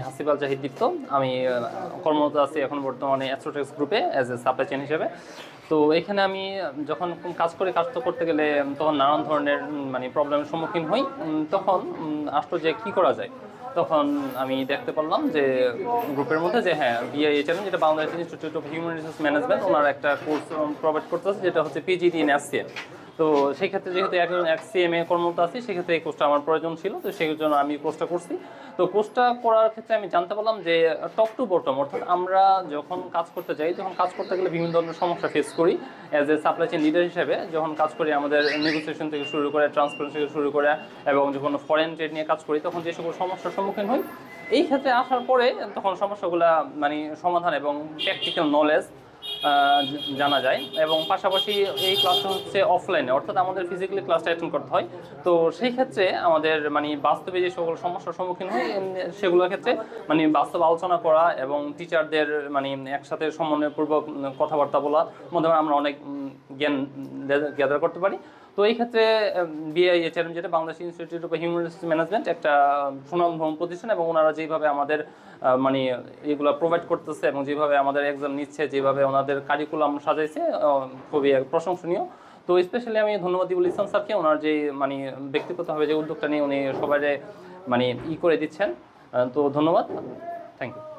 হাসিব আল জাহিদ দীপ্ত। আমি কর্মরত আছি এখন বর্তমানে অ্যাস্ট্রোটেক্স গ্রুপে অ্যাজ এ সাপ্লাই চেইন হিসেবে। তো এখানে আমি যখন কাজ তো করতে গেলে তখন নানান ধরনের মানে প্রবলেমের সম্মুখীন হই। তখন আসলো যে কী করা যায়। তখন আমি দেখতে পারলাম যে গ্রুপের মধ্যে যে হ্যাঁ বিআইএইচএম যেটা Bangladesh institute of human resource management ওনার একটা কোর্স প্রোভাইড করতেছে যেটা হচ্ছে পিজিডি ইন এসসিএম। তো সেই ক্ষেত্রে যেহেতু একজন এক্সসিএমএ কর্মরত আছি সেক্ষেত্রে এই কোর্সটা আমার প্রয়োজন ছিল, তো সেই জন্য আমি কোর্সটা করছি। তো কোর্সটা করার ক্ষেত্রে আমি জানতে পারলাম যে টপ টু বটম অর্থাৎ আমরা যখন কাজ করতে যাই, যখন কাজ করতে গেলে বিভিন্ন ধরনের সমস্যা ফেস করি as a supply chain leader হিসেবে। যখন কাজ করি আমাদের নেগোসিয়েশন থেকে শুরু করে ট্রান্সপারেন্স থেকে শুরু করে এবং যখন ফরেন ট্রেড নিয়ে কাজ করি তখন যে সকল সমস্যার সম্মুখীন হই, এই ক্ষেত্রে আসার পরে তখন সমস্যাগুলো মানে সমাধান এবং প্র্যাকটিক্যাল নলেজ জানা যায়। এবং পাশাপাশি এই ক্লাসটা হচ্ছে অফলাইনে অর্থাৎ আমাদের ফিজিক্যালি ক্লাসটা অ্যাটেন্ড করতে হয়। তো সেই ক্ষেত্রে আমাদের মানে বাস্তবে যে সকল সমস্যার সম্মুখীন হয় সেগুলোর ক্ষেত্রে মানে বাস্তব আলোচনা করা এবং টিচারদের মানে একসাথে সমন্বয়পূর্বক কথাবার্তা বলার মাধ্যমে আমরা অনেক জ্ঞান গ্যাদার করতে পারি। তো এই ক্ষেত্রে বিআইএইচএম যেটা Bangladesh institute of human resource management একটা সুনামধন্য প্রতিষ্ঠান এবং ওনারা যেভাবে আমাদের মানে এগুলো প্রোভাইড করতেছে এবং যেভাবে আমাদের এক্সাম নিচ্ছে, যেভাবে ওনাদের কারিকুলাম সাজাইছে খুবই প্রশংসনীয়। তো স্পেশালি আমি ধন্যবাদ দিবুল ইসলাম স্যারকে, ওনার যে মানে ব্যক্তিগতভাবে যে উদ্যোগটা নিয়ে উনি সবাই মানে করে দিচ্ছেন। তো ধন্যবাদ, থ্যাংক ইউ।